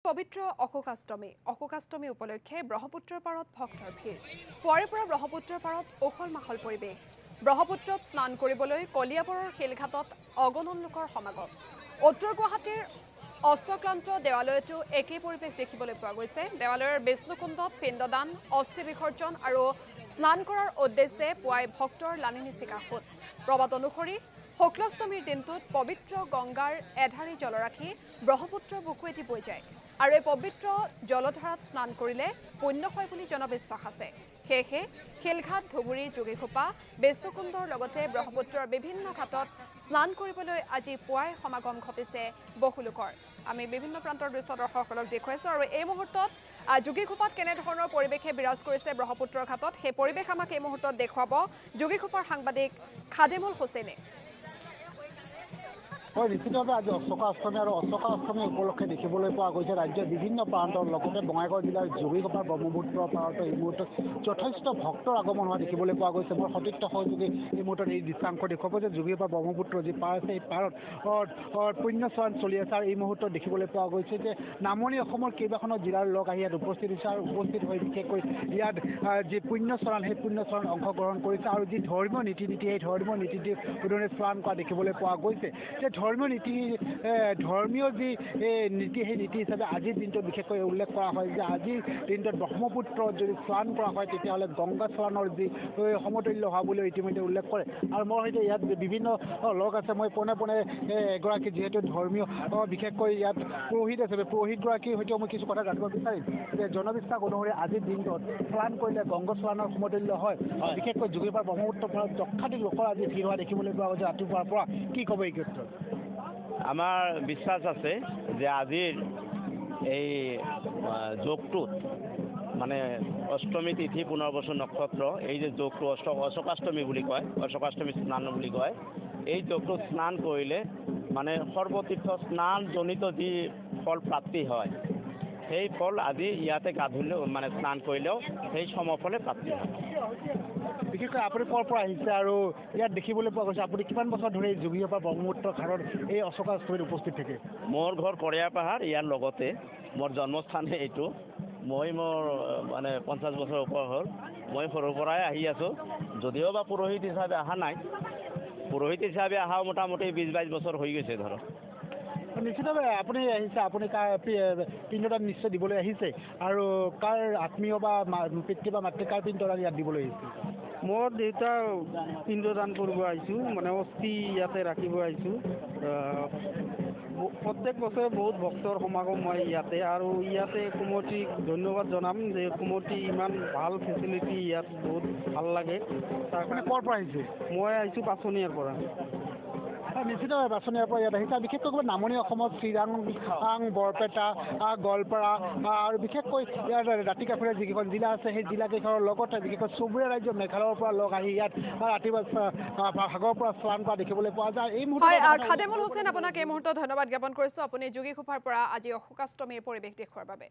পবিত্ৰ অশোকাষ্টমী উপলক্ষে ব্ৰহ্মপুত্ৰৰ পাৰত ভক্তৰ ভিৰ পুৱাৰে পৰা ব্ৰহ্মপুত্ৰৰ পাৰত ওখল মাখল পৰিৱেশ ব্ৰহ্মপুত্ৰত স্নান কৰিবলৈ কলিয়াবৰৰ শিলঘাটত অগণন লোকৰ সমাগম উত্তৰ গুৱাহাটীৰ অশ্বক্লান্ত দেৱালয়তো একেই পৰিৱেশ দেখিবলৈ পোৱা গৈছে দেৱালয়ৰ বিষ্ণুকুণ্ডত পিণ্ডদান অস্থি বিসৰ্জন আৰু স্নান কৰাৰ উদ্দেশ্যে পুৱাই ভক্তৰ লানি নিচিকা সোঁত প্ৰবাদ অনুসৰি শুক্লাষ্টমীৰ দিনটোত পবিত্ৰ গংগাৰ এধাৰি জলৰাশি ব্ৰহ্মপুত্ৰৰ বুকুৱেদি বৈ যায় আৰু এই পবিত্ৰ জলধাৰাত স্নান কৰিলে পুণ্য হয় বুলি জনবিশ্বাস আছে সেয়েহে শিলঘাট ধুবুৰী যোগীঘোপা বিষ্ণুকুণ্ডৰ লগতে ব্ৰহ্মপুত্ৰৰ বিভিন্ন ঘাটত স্নান কৰিবলৈ আজি পুৱাই সমাগম ঘটিছে বহু লোকৰ আমি বিভিন্ন প্ৰান্তৰ দৃশ্য দৰ্শকসকলক দেখুৱাইছোঁ আৰু এই মুহূৰ্তত যোগীঘোপাত কেনেধৰণৰ পৰিৱেশে বিৰাজ কৰিছে ব্ৰহ্মপুত্ৰৰ ঘাটত সেই পৰিৱেশ আমাক এই মুহূৰ্তত দেখুৱাব যোগীঘোপাৰ সাংবাদিক খাদিমুল হুছেইনে নিশ্চিতভাৱে আজি অশোকাষ্টমী আৰু অশোকাষ্টমী উপলক্ষে দেখিবলৈ পোৱা গৈছে ৰাজ্যৰ বিভিন্ন প্ৰান্তৰ লগতে বঙাইগাঁও জিলাৰ যোগীঘোপা ব্ৰহ্মপুত্ৰৰ পাৰতো এই মুহূৰ্তত যথেষ্ট ভক্তৰ আগমন হোৱা দেখিবলৈ পোৱা গৈছে মোৰ সতীৰ্থ সহযোগী এই মুহূৰ্তত এই দৃশ্যাংশ দেখুৱাব যে যোগীঘোপা ব্ৰহ্মপুত্ৰৰ যি পাৰ আছে এই পাৰত পুণ্যস্নান চলি আছে আৰু এই মুহূৰ্তত দেখিবলৈ পোৱা গৈছে যে নামনি অসমৰ কেইবাখনো জিলাৰ লোক আহি ইয়াত উপস্থিত হৈছে আৰু উপস্থিত হৈ বিশেষকৈ ইয়াত যি পুণ্যস্নান সেই পুণ্যস্নানত অংশগ্ৰহণ কৰিছে আৰু যি ধৰ্মীয় নীতি সেই ধৰ্মীয় নীতি উদনে স্নান কৰা দেখিবলৈ পোৱা গৈছে যে ধৰ্মীয় যি নীতি সেই নীতি হিচাপে আজিৰ দিনটোত বিশেষকৈ উল্লেখ কৰা হয় যে আজিৰ দিনটোত ব্ৰহ্মপুত্ৰত যদি স্নান কৰা হয় তেতিয়াহ'লে গংগা স্নানৰ যি সমতুল্য হোৱা বুলি ইতিমধ্যে উল্লেখ কৰে আৰু মোৰ সৈতে ইয়াত বিভিন্ন লোক আছে মই পোনে পোনে এগৰাকী যিহেতু ধৰ্মীয় বিশেষকৈ ইয়াত পুৰোহিত আছে পুৰোহিতগৰাকীৰ সৈতেও মই কিছু কথা জানিব বিচাৰিম যে জনবিশ্বাস অনুসৰি আজিৰ দিনটোত স্নান কৰিলে গংগা স্নানৰ সমতুল্য হয় বিশেষকৈ যোগীঘোপা ব্ৰহ্মপুত্ৰৰ ফলত লক্ষাধিক লোকৰ আজি ভিৰ হোৱা দেখিবলৈ পোৱা গৈছে ৰাতিপুৱাৰ পৰা কি ক'ব এই ক্ষেত্ৰত আমাৰ বিশ্বাস আছে যে আজিৰ এই যোগটোত মানে অষ্টমী তিথি পুনৰ্বসু নক্ষত্ৰ এই যে যোগটো অশোকাষ্টমী বুলি কয় অশোকাষ্টমী স্নান বুলি কয় এই যোগটোত স্নান কৰিলে মানে সৰ্বতীৰ্থ স্নানজনিত যি ফল প্ৰাপ্তি হয় সেই ফল আজি ইয়াতে গা ধুলেও মানে স্নান কৰিলেও সেই সমফলে প্ৰাপ্তি হয় বিশেষকৈ আপুনি ক'ৰ পৰা আহিছে আৰু ইয়াত দেখিবলৈ পোৱা গৈছে আপুনি কিমান বছৰ ধৰি যোগীঘোপা ব্ৰহ্মপুত্ৰ ঘাটত এই অশোকাষ্টমীত উপস্থিত থাকে মোৰ ঘৰ কৰীয়া পাহাৰ ইয়াৰ লগতে মোৰ জন্মস্থানে এইটো মোৰ মানে 50 বছৰ ওপৰ হ'ল মই সৰুৰ পৰাই আহি আছোঁ যদিও বা পুৰোহিত হিচাপে অহা নাই পুৰোহিত হিচাপে অহাও মোটামুটি 20-22 বছৰ হৈ গৈছে ধৰক নিশ্চিতভাৱে আপুনি আহিছে আপুনি কাৰ পিণ্ডদান নিশ্চয় দিবলৈ আহিছে আৰু কাৰ আত্মীয় বা পিতৃ বা মাতৃ কাৰ পিণ্ডদান ইয়াত দিবলৈ আহিছে মোৰ দেউতা পিণ্ডদান কৰিব আহিছোঁ মানে অস্থি ইয়াতে ৰাখিব আহিছোঁ প্ৰত্যেক বছৰে বহুত ভক্তৰ সমাগম হয় ইয়াতে আৰু ইয়াতে কমিটিক ধন্যবাদ জনাম যে কমিটি ইমান ভাল ফেচিলিটি ইয়াত বহুত ভাল লাগে তাৰ কাৰণে ক'ৰ পৰা আহিছে মই আহিছোঁ পাচনিয়াৰ পৰা নিশ্চিতভাৱে বাছনিয়াৰ পৰা ইয়াত আহিছে বিশেষকৈ নামনি অসমত চিৰাং বৰপেটা গোৱালপাৰা আৰু বিশেষকৈ ইয়াত দাঁতিকাষৰীয়া যিকেইখন জিলা আছে সেই জিলাকেইখনৰ লগতে বিশেষকৈ চুবুৰীয়া ৰাজ্য মেঘালয়ৰ পৰা লোক আহি ইয়াত ৰাতিপুৱা সাগৰৰ পৰা স্নান কৰা দেখিবলৈ পোৱা যায় এই মুহূৰ্তত খাদিমুল হুছেইন আপোনাক এই মুহূৰ্তত ধন্যবাদ জ্ঞাপন কৰিছোঁ আপুনি যোগীঘোপাৰ পৰা আজি অশোকাষ্টমীৰ পৰিৱেশ দেখুওৱাৰ বাবে